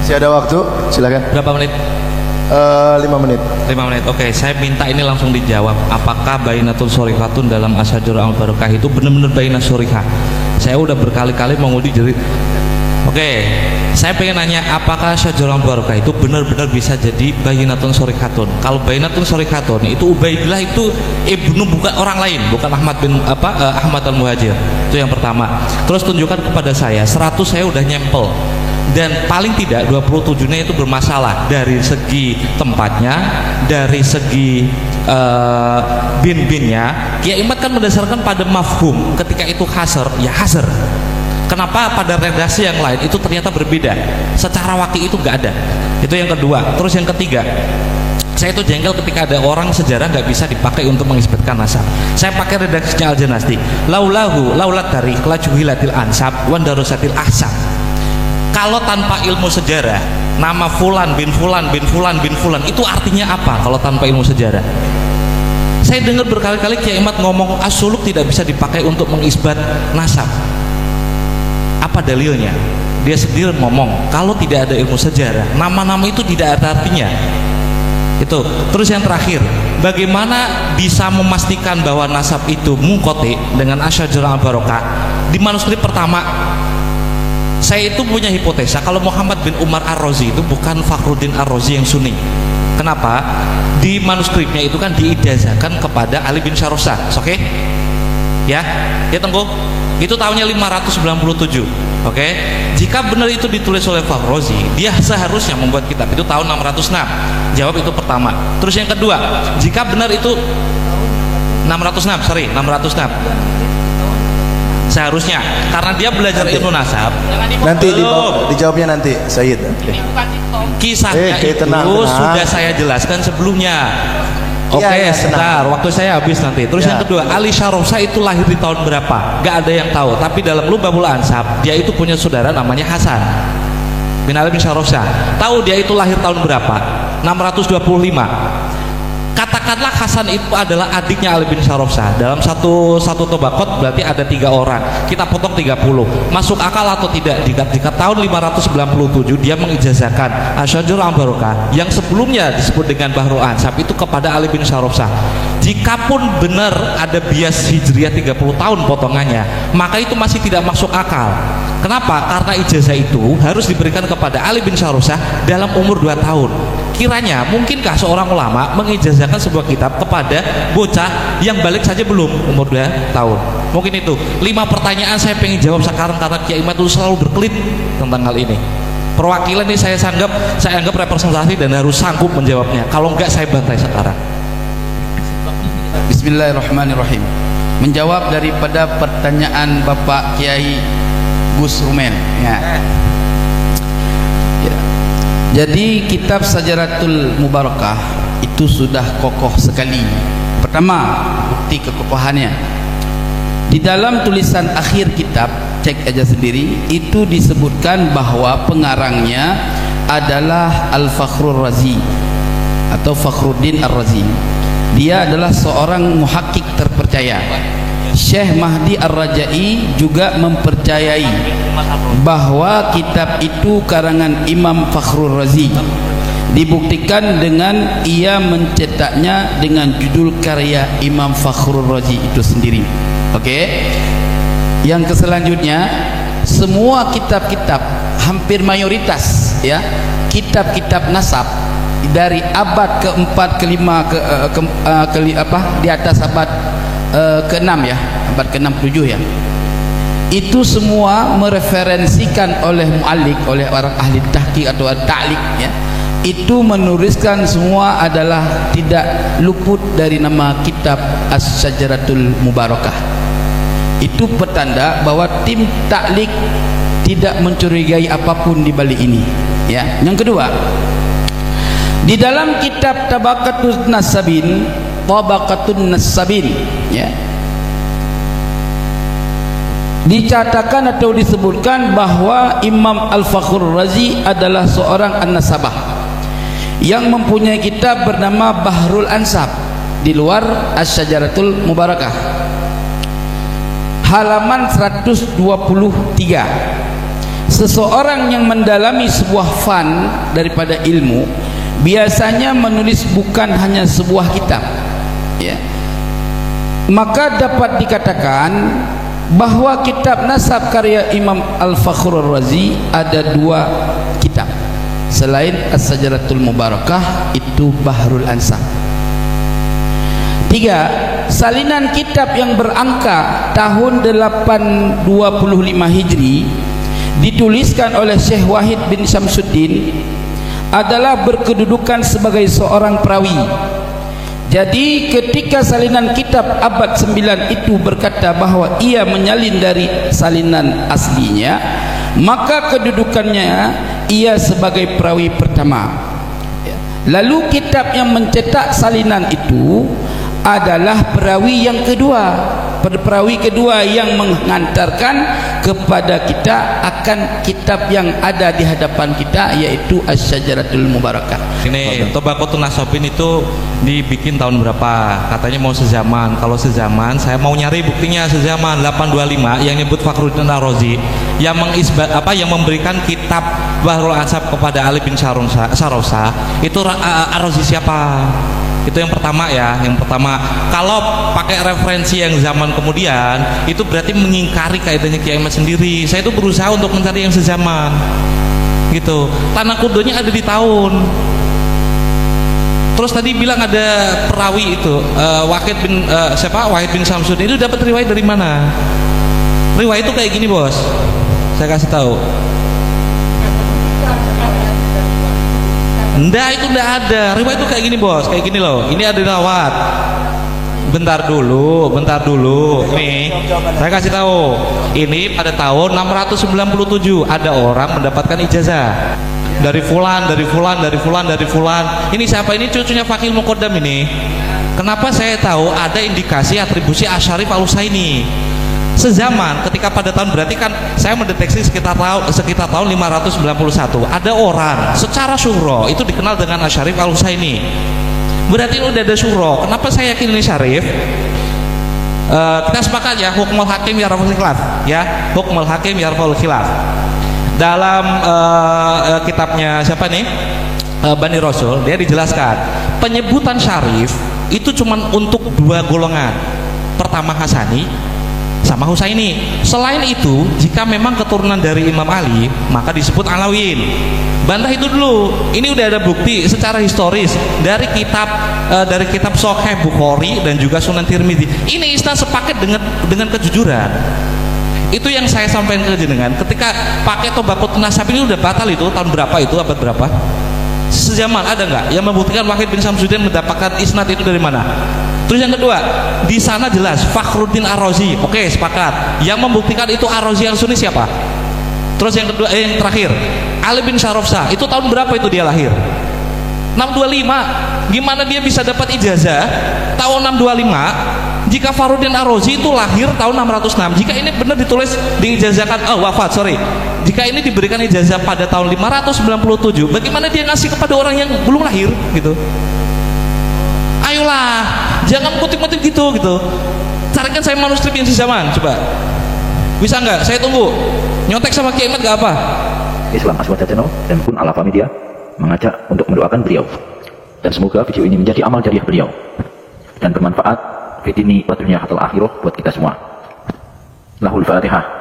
Masih ada waktu, silakan. Berapa menit? 5 menit. 5 menit. Oke, saya minta ini langsung dijawab. Apakah bainatul sorikatun dalam Asyajaratul Al-Barakah itu benar-benar bainah sorikah? Saya udah berkali-kali menguji jadi. Oke, saya pengen nanya, apakah Asyajaratul Al-Barakah itu benar-benar bisa jadi bainatun sorikatun? Kalau bainatun sorikatun itu Ubaidillah itu ibnu, bukan orang lain, bukan Ahmad bin Ahmad Al-Muhajir. Itu yang pertama. Terus tunjukkan kepada saya 100 saya udah nyempel. Dan paling tidak 27-nya itu bermasalah dari segi tempatnya, dari segi bin-binnya. Kiai Imad kan mendasarkan pada mafhum, ketika itu hasr, ya hasr. Kenapa pada redaksi yang lain itu ternyata berbeda? Secara waki itu nggak ada. Itu yang kedua. Terus yang ketiga, saya itu jengkel ketika ada orang sejarah nggak bisa dipakai untuk mengisbatkan nasab. Saya pakai redaksinya Al-Janasti. Laulat dari kelajuhilatil ansab wandarosatil ahsab. Kalau tanpa ilmu sejarah, nama fulan bin fulan bin fulan bin fulan itu artinya apa kalau tanpa ilmu sejarah? Saya dengar berkali-kali Kiai Imad ngomong as-suluk tidak bisa dipakai untuk mengisbat nasab. Apa dalilnya? Dia sendiri ngomong kalau tidak ada ilmu sejarah, nama-nama itu tidak ada artinya. Itu. Terus yang terakhir, bagaimana bisa memastikan bahwa nasab itu munqati dengan Asyajaratul Al-Barakah? Di manuskrip pertama, saya itu punya hipotesa kalau Muhammad bin Umar Ar-Razi itu bukan Fakhruddin Ar-Razi yang Sunni. Kenapa? Di manuskripnya itu kan diijazahkan kepada Ali bin Syarosah. Oke? Ya, ya Tengku. Itu tahunnya 597. Oke? Jika benar itu ditulis oleh Fakhruddin, dia seharusnya membuat kitab itu tahun 606. Jawab itu pertama. Terus yang kedua, jika benar itu 606. Seharusnya, karena dia belajar ilmu nasab. Nanti dijawabnya nanti, Sayyid. Kisahnya itu tenang. Sudah saya jelaskan sebelumnya. Oke, sebentar, waktu saya habis nanti. Terus yang kedua, Ali Syarosah itu lahir di tahun berapa? Gak ada yang tahu. Tapi dalam Lubabul Ansab, dia itu punya saudara namanya Hasan bin Ali bin Syarosah. Tahu dia itu lahir tahun berapa? 625. Katakanlah Hasan itu adalah adiknya Ali bin Syarosah. Dalam satu tobakot berarti ada 3 orang. Kita potong 30. Masuk akal atau tidak? Jika tahun 597 dia mengijazahkan Asyajaratul Al-Barakah yang sebelumnya disebut dengan Bahrul Ansab itu kepada Ali bin Syarosah. Jikapun benar ada bias hijriah 30 tahun potongannya, maka itu masih tidak masuk akal. Kenapa? Karena ijazah itu harus diberikan kepada Ali bin Syarosah dalam umur 2 tahun. Kiranya mungkinkah seorang ulama mengijazahkan sebuah kitab kepada bocah yang balik saja belum umur 2 tahun? Mungkin itu 5 pertanyaan saya pengen jawab sekarang karena Kiai Imad itu selalu berkelit tentang hal ini. Perwakilan ini saya anggap representasi dan harus sanggup menjawabnya. Kalau enggak saya bantai sekarang. Bismillahirrahmanirrahim. Menjawab daripada pertanyaan Bapak Kiai Gus Rumen ya. Jadi kitab Sajaratul Mubarakah itu sudah kokoh sekali. Pertama, bukti kekokohannya. Di dalam tulisan akhir kitab, cek aja sendiri, itu disebutkan bahwa pengarangnya adalah Al-Fakhrur Razi atau Fakhruddin Ar-Razi. Dia adalah seorang muhakkik terpercaya. Syekh Mahdi Ar-Rajai juga mempercayai bahwa kitab itu karangan Imam Fakhrur Razi. Dibuktikan dengan ia mencetaknya dengan judul karya Imam Fakhrur Razi itu sendiri. Oke. Yang selanjutnya, semua kitab-kitab hampir mayoritas ya, kitab-kitab nasab dari abad ke-4, ke-5 di atas abad ke-6 ya, abad ke-6, 7 ya. Itu semua mereferensikan oleh mu'allik, oleh orang ahli tahqiq atau ta'liq ya. Itu menuliskan semua adalah tidak luput dari nama kitab As-Sajaratul Mubarakah. Itu petanda bahwa tim ta'liq tidak mencurigai apapun di balik ini ya. Yang kedua, di dalam kitab Tabaqatun Nasabin ya, dicatatkan atau disebutkan bahwa Imam Al-Fakhrur Razi adalah seorang an-nasabah yang mempunyai kitab bernama Bahrul Ansab di luar Asy-Syajaratul Mubarakah, halaman 123. seseorang yang mendalami sebuah fan daripada ilmu biasanya menulis bukan hanya sebuah kitab, ya, maka dapat dikatakan bahwa kitab nasab karya Imam Al-Fakhrur Razi ada 2 kitab selain As-Sajaratul Mubarakah, itu Bahrul Ansab. 3. Salinan kitab yang berangka tahun 825 Hijri dituliskan oleh Syekh Wahid bin Syamsuddin adalah berkedudukan sebagai seorang perawi. Jadi ketika salinan kitab abad 9 itu berkata bahwa ia menyalin dari salinan aslinya, maka kedudukannya ia sebagai perawi pertama. Lalu kitab yang mencetak salinan itu adalah perawi yang kedua, perawi kedua yang mengantarkan kepada kita akan kitab yang ada di hadapan kita, yaitu Asy-Syajaratul Mubarakah. Ini Tobaqatun Nasabin itu dibikin tahun berapa? Katanya mau sezaman. Kalau sezaman, saya mau nyari buktinya sezaman 825 yang nyebut Fakhruddin Ar-Razi yang yang memberikan kitab Bahrul Ansab kepada Ali bin Sarosa. Itu Ar-Razi siapa? Itu yang pertama ya, yang pertama. Kalau pakai referensi yang zaman kemudian, itu berarti mengingkari kaidahnya Kiai Ahmad sendiri. Saya itu berusaha untuk mencari yang sezaman, gitu. Tanah kudonya ada di tahun. Terus tadi bilang ada perawi itu, Wahid bin Syamsuddin itu dapat riwayat dari mana? Riwayat itu kayak gini bos, saya kasih tahu. Enggak, itu enggak ada. Riwayat itu kayak gini bos, kayak gini loh. Ini ada lawat. Bentar dulu. Nih, saya kasih tahu. Ini pada tahun 697 ada orang mendapatkan ijazah dari fulan. Ini siapa? Ini cucunya Fakih Muqaddam ini. Kenapa saya tahu ada indikasi atribusi Asy'arif Al-Husaini? Sezaman ketika pada tahun, berarti kan saya mendeteksi sekitar tahun 591 ada orang secara syuhra itu dikenal dengan Asy'arif Al-Husaini. Berarti udah ada syuhra. Kenapa saya yakin ini syarif? Kita sepakat ya, hukmul hakim yarfa'ul khilaf ya, hukmul hakim yarfa'ul khilaf. Dalam kitabnya siapa nih? Bani Rasul, dia dijelaskan penyebutan syarif itu cuma untuk 2 golongan. Pertama Hasani sama Husaini. Selain itu, jika memang keturunan dari Imam Ali, maka disebut Alawiyin. Bantah itu dulu. Ini udah ada bukti secara historis dari kitab Sahih Bukhari dan juga Sunan Tirmidzi. Ini isnad sepaket dengan kejujuran. Itu yang saya sampaikan ke jenengan. Ketika pakai Tobaqatun Nasab ini udah batal, itu tahun berapa, itu abad berapa? Sezaman ada nggak yang membuktikan Wahid bin Syamsuddin mendapatkan isnad itu dari mana? Terus yang kedua, di sana jelas Fakhruddin Ar-Razi. Oke, sepakat. Yang membuktikan itu Ar-Razi yang Sunni siapa? Terus yang kedua, yang terakhir, Ali bin Sarosa. Itu tahun berapa itu dia lahir? 625. Gimana dia bisa dapat ijazah tahun 625 jika Fakhruddin Ar-Razi itu lahir tahun 606? Jika ini benar ditulis diijazahkan, jika ini diberikan ijazah pada tahun 597, bagaimana dia ngasih kepada orang yang belum lahir gitu? Ayolah, jangan kutip-kutip gitu. Carikan saya manuskrip yang sezaman, coba. Bisa nggak? Saya tunggu. Nyontek sama Kiai Ahmad nggak apa? Islam Aswad Channel dan pun Alafa Media mengajak untuk mendoakan beliau, dan semoga video ini menjadi amal jariah beliau dan bermanfaat fid dini wa dunya hatta akhirah buat kita semua. Lahul Fatihah.